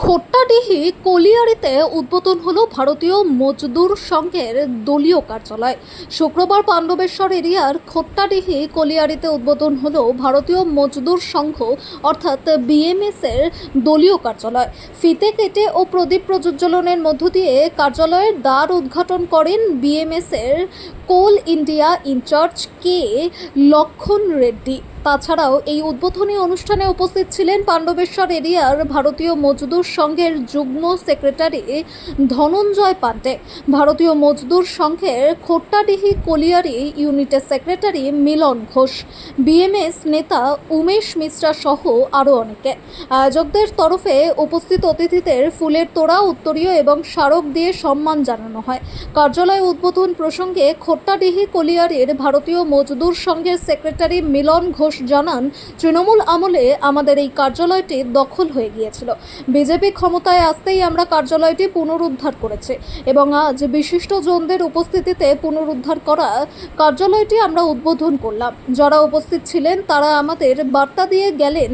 খোট্টাডিহি কলিয়ারিতে উদ্বোধন হলো ভারতীয় মজদুর সংঘের দলীয় কার্যালয়। শুক্রবার পাণ্ডবেশ্বর এরিয়ার খোট্টাডিহি কলিয়ারিতে উদ্বোধন হলো ভারতীয় মজদুর সংঘ অর্থাৎ বিএমএস এর দলীয় কার্যালয়। ফিতে কেটে ও প্রদীপ প্রজ্বলনের মধ্য দিয়ে কার্যালয়ের দ্বার উদ্ঘাটন করেন বিএমএস এর কোল ইন্ডিয়া ইনচার্জ কে লক্ষণ রেড্ডি। তাছাড়াও এই উদ্বোধনী অনুষ্ঠানে উপস্থিত ছিলেন পাণ্ডবেশ্বর এরিয়ার ভারতীয় মজদুর সংঘের যুগ্ম সেক্রেটারি ধনঞ্জয় পান্ডে, ভারতীয় মজদুর সংঘের খোট্টাডিহি কলিয়ারি ইউনিটের সেক্রেটারি মিলন ঘোষ, বিএমএস নেতা উমেশ মিশ্রা সহ আরও অনেকে। আয়োজকদের তরফে উপস্থিত অতিথিদের ফুলের তোড়া, উত্তরীয় এবং স্মারক দিয়ে সম্মান জানানো হয়। কার্যালয় উদ্বোধন প্রসঙ্গে খোট্টাডিহি কলিয়ারির ভারতীয় মজদুর সংঘের সেক্রেটারি মিলন ঘোষ জানান, তৃণমূল আমলে আমাদের এই কার্যালয়টি দখল হয়ে গিয়েছিল। বিজেপি ক্ষমতায় আসতেই আমরা কার্যালয়টি পুনরুদ্ধার করেছি এবং আজ বিশিষ্টজনদের উপস্থিতিতে পুনরুদ্ধার করা কার্যালয়টি আমরা উদ্বোধন করলাম। যারা উপস্থিত ছিলেন তারা আমাদের বার্তা দিয়ে গেলেন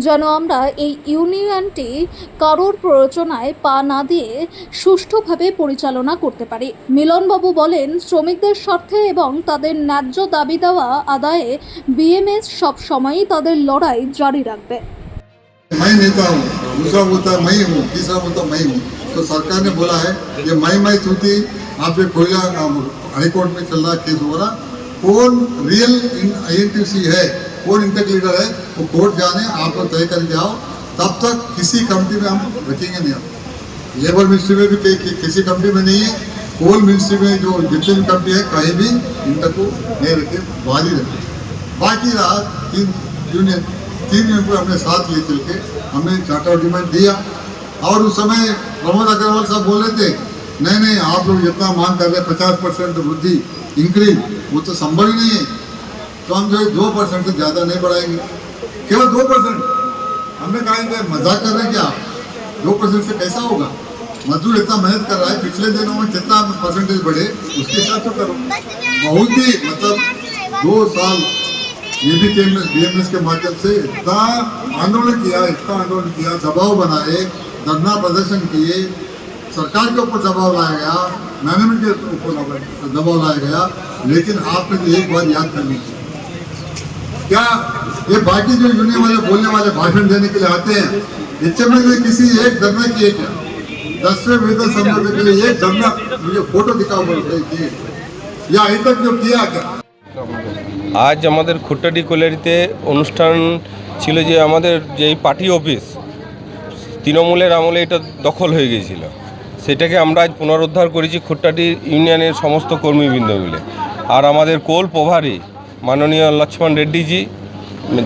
যেন আমরা এই ইউনিয়নটি কারোর প্ররোচনায় পা না দিয়ে সুষ্ঠুভাবে পরিচালনা করতে পারি। মিলনবাবু বলেন, শ্রমিকদের স্বার্থে এবং তাদের ন্যায্য দাবি দেওয়া আদায়ে বিএমএস সব সময়ই তাদের লড়াই জারি রাখবে। मैं नेता हूँ, दूसरा बोलता है मैं हूँ, तीसरा बोलता मैं हूँ। तो सरकार ने बोला है ये मैं थूती आप पे कोयला हाईकोर्ट में चल रहा केस हो रहा, कौन रियल आईएनटीसी है, कौन इंटेक लीडर है, वो कोर्ट जाने आप लोग तय करके आओ। तब तक किसी कंपनी में हम रखेंगे नहीं। लेबर मिनिस्ट्री में भी किसी कंपनी में नहीं है, कोल मिनिस्ट्री में जो जितने भी कंपनी है कहीं भी इंटर को नहीं रखे, बाहर रखे। बाकी रहा तीन यूनियन को हमने साथ लिए चल के हमने चार्टर डिमांड दिया। और उस समय प्रमोद अग्रवाल साहब बोल रहे थे नहीं आप लोग जितना मांग कर रहे 50% वृद्धि इंक्रीज वो तो संभव ही नहीं है, तो हम जो है 2% से ज़्यादा नहीं बढ़ाएंगे, केवल 2%। हमने कहा कि मजाक कर रहे हैं क्या, 2% से कैसा होगा, मजदूर इतना मेहनत कर रहा है, पिछले दिनों में कितना परसेंटेज बढ़े उसके हिसाब से करो। बहुत ही मतलब 2 साल ये भी बीएमएस के माध्यम से इतना आंदोलन किया, दबाव बनाए, धरना प्रदर्शन किए, सरकार के ऊपर दबाव लाया गया, मैनेजमेंट के ऊपर दबाव लाया गया, लेकिन आपने तो एक बात याद करनी चाहिए, क्या ये बाकी जो यूनियन वाले बोलने वाले भाषण देने के लिए आते हैं, इच्छा में किसी एक धरना किए क्या, 10वें वेतन संवर्धन के लिए एक धरना मुझे फोटो दिखाओ किए या अभी तक जो किया क्या। আজ আমাদের খোট্টাডিহি কলিয়ারিতে অনুষ্ঠান ছিল যে আমাদের যে পার্টি অফিস তৃণমূলের আমলে এটা দখল হয়ে গিয়েছিল, সেটাকে আমরা আজ পুনরুদ্ধার করেছি খোট্টাডিহি ইউনিয়নের সমস্ত কর্মীবৃন্দ মিলে। আর আমাদের কোল প্রভারী মাননীয় লক্ষ্মণ রেড্ডিজি,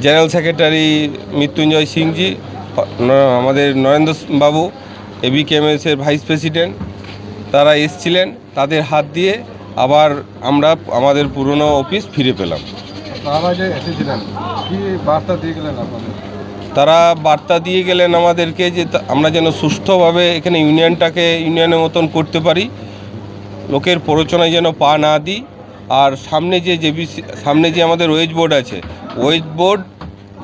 জেনারেল সেক্রেটারি মৃত্যুঞ্জয় সিংজি, আমাদের নরেন্দ্র বাবু এবিকেএমএসের ভাইস প্রেসিডেন্ট, তারা এসেছিলেন। তাদের হাত দিয়ে আবার আমরা আমাদের পুরনো অফিস ফিরে পেলাম। তারা বার্তা দিয়ে গেলেন আমাদেরকে যে আমরা যেন সুষ্ঠুভাবে এখানে ইউনিয়নের মতন করতে পারি, লোকের প্ররোচনায় যেন পা না দিই। আর সামনে যে আমাদের ওয়েজ বোর্ড আছে, ওয়েজ বোর্ড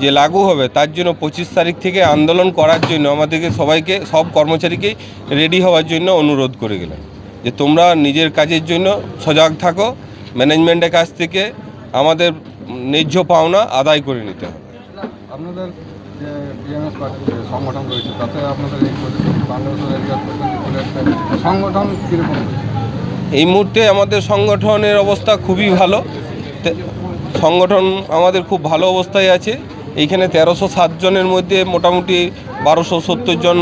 যে লাগু হবে তার জন্য 25 তারিখ থেকে আন্দোলন করার জন্য আমাদেরকে সবাইকে, সব কর্মচারীকেই রেডি হওয়ার জন্য অনুরোধ করে গেলেন যে তোমরা নিজের কাজের জন্য সজাগ থাকো, ম্যানেজমেন্টের কাছ থেকে আমাদের ন্যায্য পাওনা আদায় করে নিতে হবে। আপনাদের যে বিএমএস সংগঠন রয়েছে তাতে আপনাদের সংগঠন কীরকম? এই মুহূর্তে আমাদের সংগঠনের অবস্থা খুবই ভালো, সংগঠন আমাদের খুব ভালো অবস্থায় আছে। এইখানে 1307 জনের মধ্যে মোটামুটি 1270 জন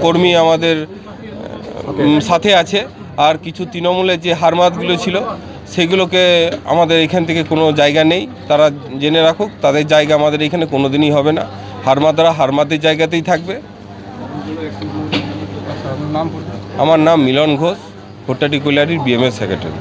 কর্মী আমাদের সাথে আছে। আর কিছু তৃণমূলের যে হারমাতগুলো ছিল সেগুলোকে আমাদের এখান থেকে কোনো জায়গা নেই, তারা জেনে রাখুক, তাদের জায়গা আমাদের এখানে কোনো দিনই হবে না। হারমাতরা হারমাতের জায়গাতেই থাকবে। আমার নাম মিলন ঘোষ, খোট্টাডিহি কলিয়ারির বিএমএস সেক্রেটারি।